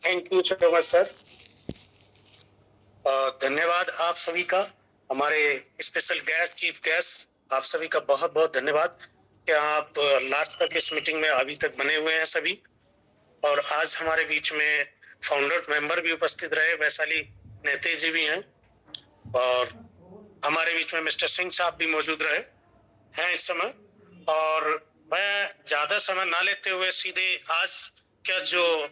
Thank you so much sir. धन्यवाद आप सभी का, हमारे स्पेशल गेस्ट, चीफ गेस्ट, आप सभी का बहुत बहुत धन्यवाद कि आप लास्ट तक इस मीटिंग में अभी तक बने हुए हैं सभी। और आज हमारे बीच में फाउंडर मेंबर भी उपस्थित रहे, वैशाली नेते जी भी हैं, और हमारे बीच में मिस्टर सिंह साहब भी मौजूद रहे हैं इस समय। और मैं ज्यादा समय ना लेते हुए सीधे आज का जो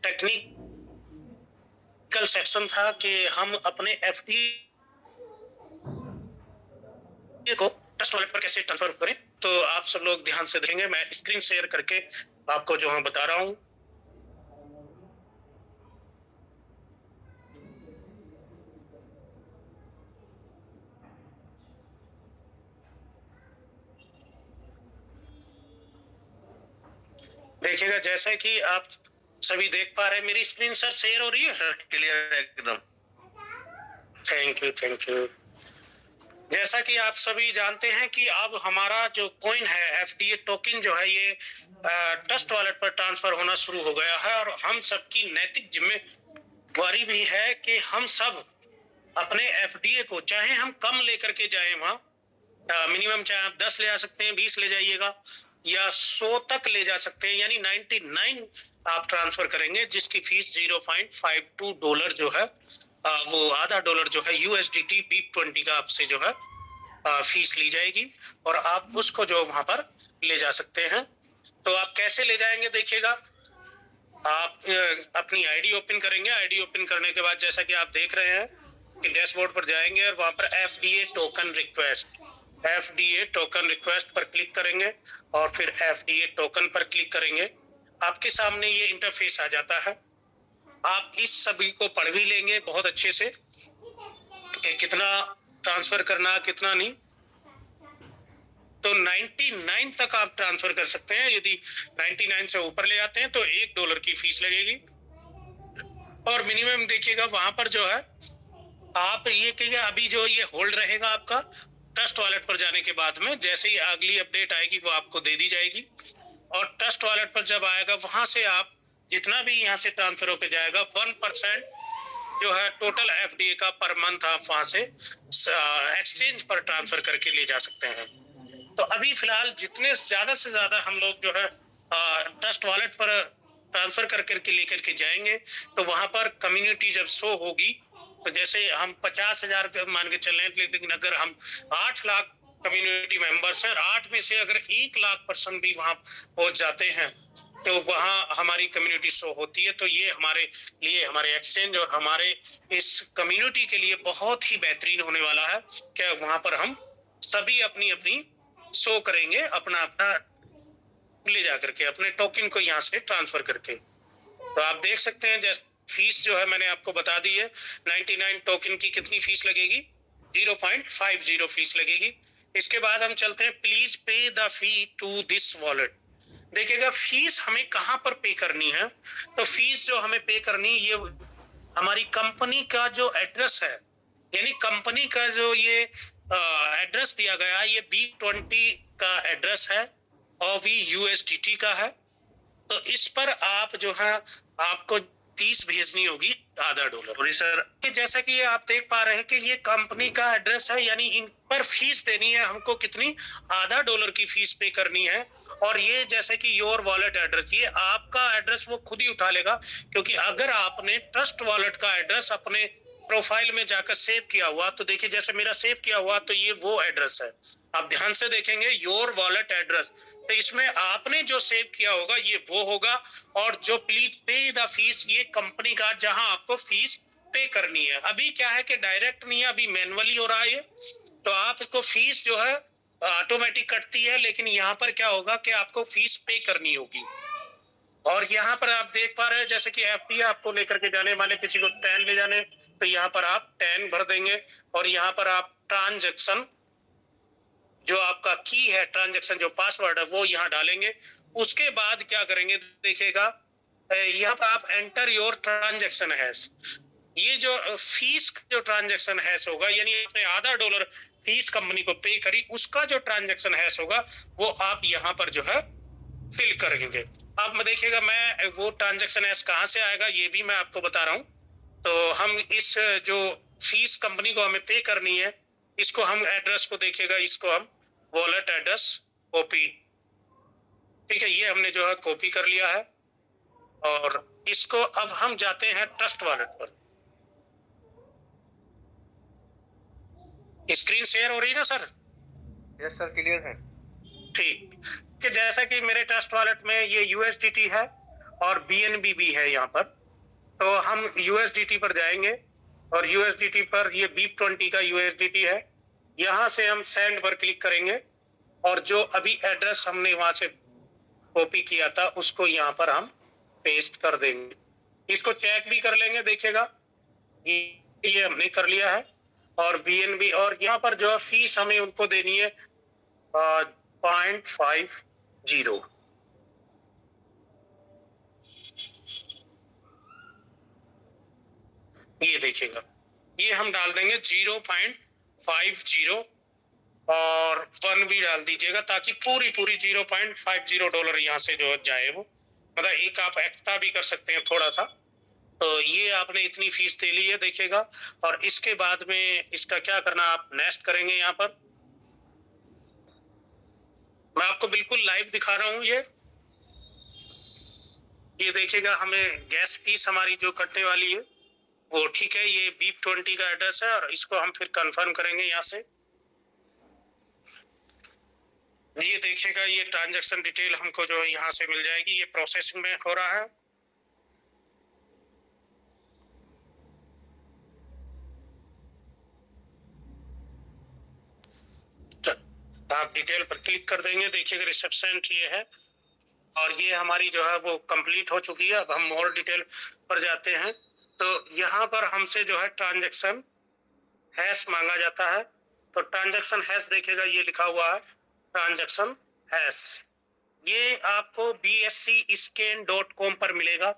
टेक्निकल सेक्शन था कि हम अपने एफडी को ट्रस्ट वॉलेट पर कैसे ट्रांसफर करें, तो आप सब लोग ध्यान से देखेंगे। मैं स्क्रीन शेयर करके आपको जो मैं बता रहा हूं। देखिएगा, जैसे कि आप सभी देख पा रहे हैं, मेरी स्क्रीन सर शेयर हो रही है सर? क्लियर एकदम। Thank you. जैसा कि आप सभी जानते हैं कि अब हमारा जो कॉइन है, एफडीए टोकन जो है, ये ट्रस्ट वॉलेट पर ट्रांसफर होना शुरू हो गया है। और हम सबकी नैतिक जिम्मेवारी भी है कि हम सब अपने एफडीए को, चाहे हम कम लेकर के जाएं, वहां मिनिमम चाहे आप 10 ले आ सकते हैं, 20 ले जाइएगा, या 100 तक ले जा सकते हैं, यानी 99 आप ट्रांसफर करेंगे, जिसकी फीस $0.52 जो है, वो आधा डॉलर जो है यूएसडीटी BIP20 का आपसे जो है फीस ली जाएगी, और आप उसको जो वहां पर ले जा सकते हैं। तो आप कैसे ले जाएंगे, देखिएगा, आप अपनी आईडी ओपन करेंगे। आईडी ओपन करने के बाद जैसा कि आप देख रहे हैं कि डैशबोर्ड पर जाएंगे और वहां पर एफडीए टोकन रिक्वेस्ट पर क्लिक करेंगे, और फिर एफडीए टोकन पर क्लिक करेंगे। आपके सामने ये इंटरफेस आ जाता है। आप इस सभी को पढ़ भी लेंगे बहुत अच्छे से कि कितना ट्रांसफर करना, कितना नहीं। तो 99 तक आप ट्रांसफर कर सकते हैं। यदि 99 से ऊपर ले आते हैं तो $1 की फीस लगेगी। और मिनिमम देखिएगा वहां पर जो है, आप ये कहिए, अभी जो ये होल्ड रहेगा आपका ट्रस्ट वॉलेट पर जाने के बाद में, जैसे ही अगली अपडेट आएगी वो आपको दे दी जाएगी। और ट्रस्ट वॉलेट पर जब आएगा, वहां से आप जितना भी यहाँ से ट्रांसफर होकर जाएगा, 1% जो है टोटल एफडीए का पर मंथ आप वहां से एक्सचेंज पर ट्रांसफर करके ले जा सकते हैं। तो अभी फिलहाल जितने ज्यादा से ज्यादा हम लोग जो है ट्रस्ट वॉलेट पर ट्रांसफर करके लेकर के जाएंगे, तो वहां पर कम्युनिटी जब शो होगी, तो जैसे हम 50,000 मान के चल रहे हैं, लेकिन अगर हम 8 लाख कम्युनिटी मेंबर्स हैं, 8 में से अगर 1 लाख पर्सन भी वहां पहुंच जाते हैं, तो वहां हमारी कम्युनिटी शो होती है। तो ये हमारे लिए, हमारे एक्सचेंज और हमारे इस कम्युनिटी के लिए बहुत ही बेहतरीन होने वाला है कि वहां पर हम सभी अपनी अपनी शो करेंगे, अपना ले जा करके अपने टोकन को यहाँ से ट्रांसफर करके। तो आप देख सकते हैं, जैसे फीस जो है मैंने आपको बता दी है, 99 टोकन की कितनी फीस लगेगी, 0.50 फीस लगेगी। इसके बाद हम चलते हैं, please pay the fee to this wallet. देखिएगा, फीस हमें कहाँ पर पे करनी है। तो फीस जो हमें पे करनी, ये हमारी कंपनी का जो एड्रेस है, यानी कंपनी का जो ये एड्रेस दिया गया है, ये BIP20 का एड्रेस है और भी USDT का है। तो इस पर आप जो है, आपको फीस भेजनी होगी $0.5 सर। जैसा कि ये आप देख पा रहे हैं कि ये कंपनी का एड्रेस है, यानी इन पर फीस देनी है हमको कितनी, $0.5 की फीस पे करनी है। और ये जैसे कि योर वॉलेट एड्रेस, ये आपका एड्रेस वो खुद ही उठा लेगा, क्योंकि अगर आपने ट्रस्ट वॉलेट का एड्रेस अपने प्रोफाइल में जाकर सेव किया हुआ, तो देखिए जैसे मेरा सेव किया हुआ, तो ये वो एड्रेस है। आप ध्यान से देखेंगे, योर वॉलेट एड्रेस, तो इसमें आपने जो सेव किया होगा ये वो होगा। और जो प्लीज पे द फीस, ये कंपनी का जहां आपको फीस पे करनी है। अभी क्या है कि डायरेक्ट नहीं है, अभी मैनुअली हो रहा है ये। तो आपको फीस जो है ऑटोमेटिक कटती है, लेकिन यहाँ पर क्या होगा कि आपको फीस पे करनी होगी। और यहाँ पर आप देख पा रहे हैं, जैसे कि एफडी आपको लेकर के जाने वाले, किसी को 10 ले जाने, तो यहाँ पर आप 10 भर देंगे। और यहाँ पर आप ट्रांजैक्शन, जो आपका की है, ट्रांजैक्शन जो पासवर्ड है, वो यहाँ डालेंगे। उसके बाद क्या करेंगे, देखिएगा, यहाँ पर आप एंटर योर ट्रांजैक्शन हैश। ये जो फीस जो ट्रांजैक्शन हैश होगा, यानी आपने $0.5 फीस कंपनी को पे करी, उसका जो ट्रांजैक्शन हैश होगा वो आप यहाँ पर जो है फिल करेंगे। अब मैं देखिएगा मैं वो ट्रांजैक्शन एस कहाँ से आएगा ये भी मैं आपको बता रहा हूँ। तो हम इस जो फीस कंपनी को हमें पे करनी है, इसको हम एड्रेस को देखिएगा, इसको हम वॉलेट एड्रेस कॉपी, ठीक है, ये हमने जो है कॉपी कर लिया है। और इसको अब हम जाते हैं ट्रस्ट वॉलेट पर। स्क्रीन शेयर हो रही है ना सर? यस सर, क्लियर है। ठीक, कि जैसा कि मेरे ट्रस्ट वॉलेट में ये USDT है और BNB भी है यहाँ पर, तो हम USDT पर जाएंगे और USDT पर ये BIP20 का USDT है, यहाँ से हम सेंड पर क्लिक करेंगे और जो अभी एड्रेस हमने वहां से कॉपी किया था उसको यहाँ पर हम पेस्ट कर देंगे। इसको चेक भी कर लेंगे, देखिएगा ये हमने कर लिया है। और BNB और यहाँ पर जो फीस हमें उनको देनी है 0.50, ये देखिएगा, ये हम डाल देंगे 0.50 और 1 भी डाल दीजिएगा ताकि पूरी 0.50 डॉलर यहाँ से जो जाए वो, मतलब एक आप एक्स्ट्रा भी कर सकते हैं थोड़ा सा। तो ये आपने इतनी फीस दे ली है, देखिएगा। और इसके बाद में इसका क्या करना, आप नेक्स्ट करेंगे। यहाँ पर मैं आपको बिल्कुल लाइव दिखा रहा हूँ। ये देखिएगा, हमें गैस फीस हमारी जो कटने वाली है वो ठीक है, ये BIP20 का एड्रेस है और इसको हम फिर कंफर्म करेंगे यहाँ से। ये देखिएगा, ये ट्रांजैक्शन डिटेल हमको जो है यहाँ से मिल जाएगी, ये प्रोसेसिंग में हो रहा है। आप डिटेल पर क्लिक कर देंगे, देखिएगा रिसेप्शन ये है और ये हमारी जो है वो कंप्लीट हो चुकी है। अब हम मोर डिटेल पर जाते हैं, तो यहाँ पर हमसे जो है ट्रांजैक्शन हैश मांगा जाता है। तो ट्रांजैक्शन हैश देखिएगा, ये लिखा हुआ है ट्रांजैक्शन हैश, ये आपको bscscan.com पर मिलेगा।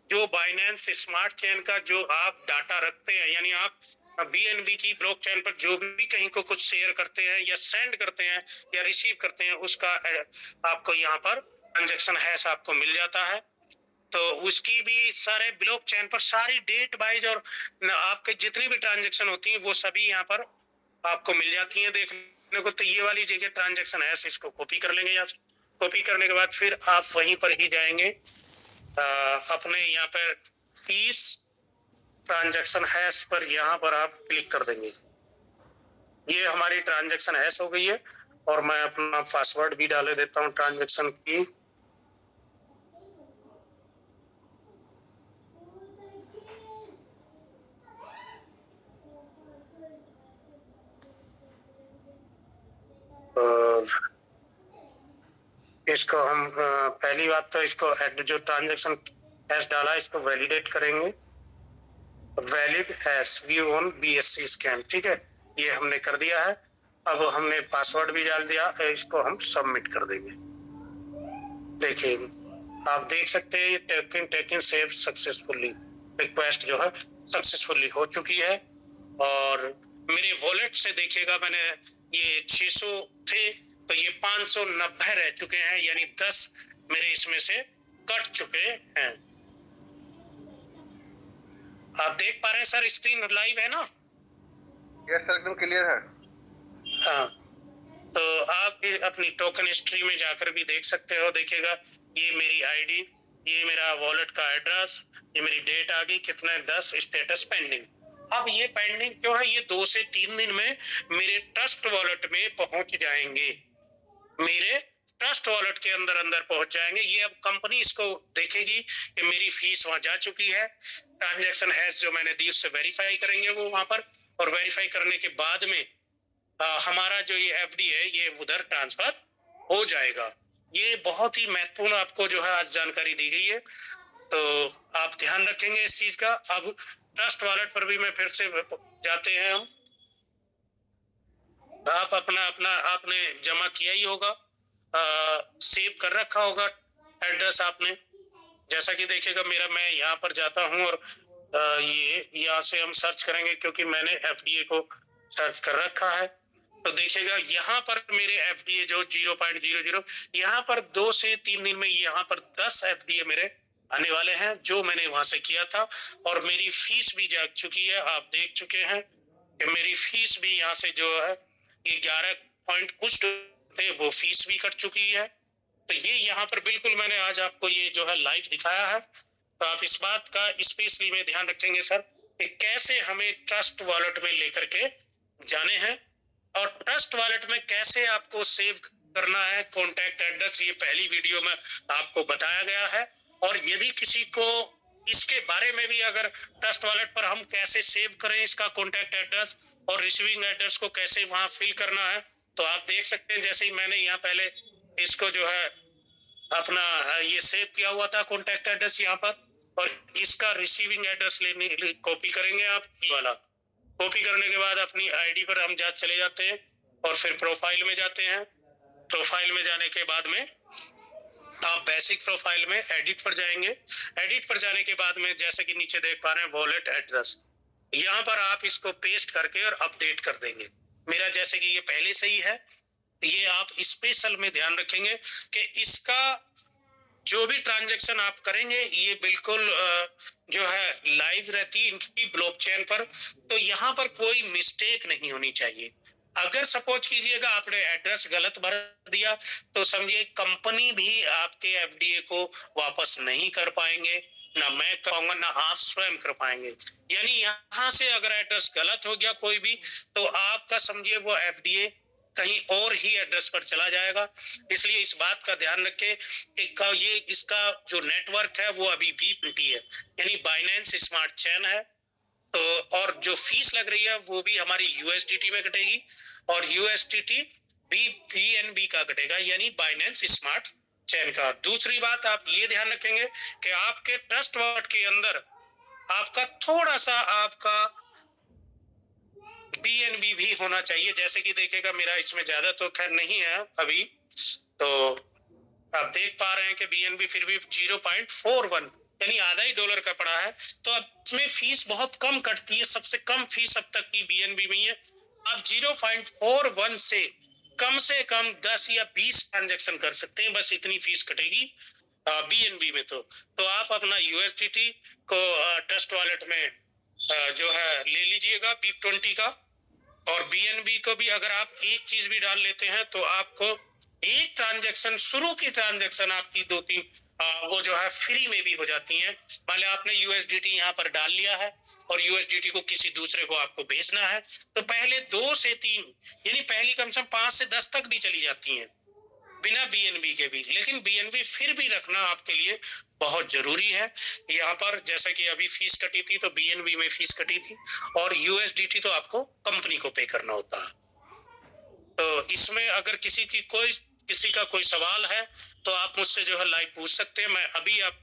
जो बाइनेंस स्मार्ट चेन का जो आप डाटा रखते हैं, यानी आप BNB की ब्लॉकचेन पर जो भी कहीं को कुछ शेयर करते हैं या सेंड करते हैं या रिसीव करते हैं, उसका आपको यहाँ पर ट्रांजैक्शन हैश आपको मिल जाता है। तो उसकी भी सारे ब्लॉकचेन पर सारी डेट वाइज और आपके जितनी भी ट्रांजैक्शन होती है वो सभी यहाँ पर आपको मिल जाती है देखने को। तो ये वाली जगह ट्रांजैक्शन हैश, इसको कॉपी कर लेंगे। यहाँ से कॉपी करने के बाद फिर आप वहीं पर ही जाएंगे अपने यहाँ पर फीस ट्रांजैक्शन हैश पर, यहाँ पर आप क्लिक कर देंगे। ये हमारी ट्रांजैक्शन हैश हो गई है और मैं अपना पासवर्ड भी डाले देता हूँ ट्रांजैक्शन की। इसको हम पहली बात तो इसको जो ट्रांजैक्शन हैश डाला इसको वैलिडेट करेंगे, valid hash view on BSC scan, ठीक है, ये हमने कर दिया है। अब हमने पासवर्ड भी डाल दिया, इसको हम सबमिट कर देंगे। देखिए आप देख सकते हैं ये टेकिंग सेव सक्सेसफुली, रिक्वेस्ट जो है सक्सेसफुली हो चुकी है। और मेरे वॉलेट से देखिएगा, मैंने ये 600 थे तो ये 590 रह चुके हैं, यानी 10 मेरे इसमें से कट चुके हैं। आप देख पा रहे हैं सर, स्क्रीन लाइव है ना? यस सर, एकदम क्लियर है। हाँ, तो आप अपनी टोकन हिस्ट्री में जाकर भी देख सकते हो। देखिएगा ये मेरी आईडी, ये मेरा वॉलेट का एड्रेस, ये मेरी डेट आ गई, कितना 10, स्टेटस पेंडिंग। अब ये पेंडिंग क्यों है? ये 2 से 3 दिन में मेरे ट्रस्ट वॉलेट में पहुंच जाएंगे, मेरे ट्रस्ट वॉलेट के अंदर पहुंच जाएंगे। ये अब कंपनी इसको देखेगी कि मेरी फीस वहां जा चुकी है, ट्रांजैक्शन हैश जो मैंने दी उससे वेरीफाई करेंगे वो वहां पर, और वेरीफाई करने के बाद में हमारा जो ये FD है ये उधर ट्रांसफर हो जाएगा। ये बहुत ही महत्वपूर्ण आपको जो है आज जानकारी दी गई है, तो आप ध्यान रखेंगे इस चीज का। अब ट्रस्ट वॉलेट पर भी मैं फिर से जाते हैं हम। आप अपना आपने जमा किया ही होगा, सेव कर रखा होगा एड्रेस आपने, जैसा कि देखिएगा मेरा, मैं यहाँ पर जाता हूँ और ये यहाँ से हम सर्च करेंगे क्योंकि मैंने FDA को सर्च कर रखा है। तो देखिएगा यहाँ पर मेरे एफडीए जो 0.00 यहाँ पर 2 से 3 दिन में यहाँ पर 10 एफडीए मेरे आने वाले हैं जो मैंने वहां से किया था, और मेरी फीस भी जा चुकी है। आप देख चुके हैं कि मेरी फीस भी यहाँ से जो है ये 11 पॉइंट कुछ थे वो फीस भी कट चुकी है। तो ये यहाँ पर बिल्कुल मैंने आज आपको ये जो है लाइव दिखाया है। तो आप इस बात का स्पेशली में ध्यान रखेंगे सर कि कैसे हमें ट्रस्ट वॉलेट में लेकर के जाने हैं, और ट्रस्ट वॉलेट में कैसे आपको सेव करना है कॉन्टैक्ट एड्रेस, ये पहली वीडियो में आपको बताया गया है। और यदि किसी को इसके बारे में भी अगर ट्रस्ट वॉलेट पर हम कैसे सेव करें इसका कॉन्टैक्ट एड्रेस और रिसीविंग एड्रेस को कैसे वहां फिल करना है, तो आप देख सकते हैं जैसे ही मैंने यहाँ पहले इसको जो है अपना ये सेव किया हुआ था कॉन्टैक्ट एड्रेस यहाँ पर, और इसका रिसीविंग एड्रेस लेने कॉपी करेंगे आप वाला। कॉपी करने के बाद अपनी आईडी पर हम चले जाते हैं और फिर प्रोफाइल में जाते हैं। प्रोफाइल में जाने के बाद में आप बेसिक प्रोफाइल में एडिट पर जाएंगे। एडिट पर जाने के बाद में जैसे कि नीचे देख पा रहे हैं वॉलेट एड्रेस, यहाँ पर आप इसको पेस्ट करके और अपडेट कर देंगे। मेरा जैसे कि ये पहले से ही है, ये आप स्पेशल में ध्यान रखेंगे कि इसका जो भी ट्रांजैक्शन आप करेंगे ये बिल्कुल जो है लाइव रहती है इनकी ब्लॉकचेन पर, तो यहाँ पर कोई मिस्टेक नहीं होनी चाहिए। अगर सपोज कीजिएगा आपने एड्रेस गलत भर दिया तो समझिए कंपनी भी आपके एफडीए को वापस नहीं कर पाएंगे, ना मैं कहूंगा ना आप स्वयं कर पाएंगे। यानी यहाँ से अगर एड्रेस गलत हो गया कोई भी, तो आपका समझिए वो एफडीए कहीं और ही एड्रेस पर चला जाएगा। इसलिए इस बात का ध्यान रखें कि ये इसका जो नेटवर्क है वो अभी BNB है, यानी बाइनेंस स्मार्ट चेन है। तो और जो फीस लग रही है वो भी हमारी USDT में कटेगी, और USDT भी BNB का कटेगा, यानी बाइनेंस स्मार्ट चेन का। दूसरी बात आप ये ध्यान रखेंगे कि आपके ट्रस्ट वॉलेट के अंदर आपका थोड़ा सा आपका BNB भी होना चाहिए। जैसे कि देखिएगा मेरा इसमें ज्यादा तो खैर नहीं है अभी, तो आप देख पा रहे हैं कि BNB फिर भी 0.41 यानी आधा ही डॉलर का पड़ा है। तो अब इसमें फीस बहुत कम कटती है, सबसे कम फीस अब तक की BNB में है। आप 0.41 से कम 10 या 20 ट्रांजैक्शन कर सकते हैं, बस इतनी फीस कटेगी BNB में। तो आप अपना USDT को ट्रस्ट वॉलेट में जो है ले लीजिएगा BIP20 का, और BNB को भी अगर आप एक चीज भी डाल लेते हैं तो आपको एक ट्रांजैक्शन, शुरू की ट्रांजैक्शन आपकी 2-3 वो जो है फ्री में भी हो जाती हैं। मान लिया आपने USDT यहाँ पर डाल लिया है और USDT को किसी दूसरे को आपको भेजना है, तो पहले 2 से 3 यानी पहली कम से कम 5 से 10 तक भी चली जाती हैं बिना BNB के भी। लेकिन BNB फिर भी रखना आपके लिए बहुत जरूरी है। यहाँ पर जैसा कि अभी फीस कटी थी तो BNB में फीस कटी थी, और USDT तो आपको कंपनी को पे करना होता है। तो इसमें अगर किसी का कोई सवाल है तो आप मुझसे जो है लाइव पूछ सकते हैं। मैं अभी आप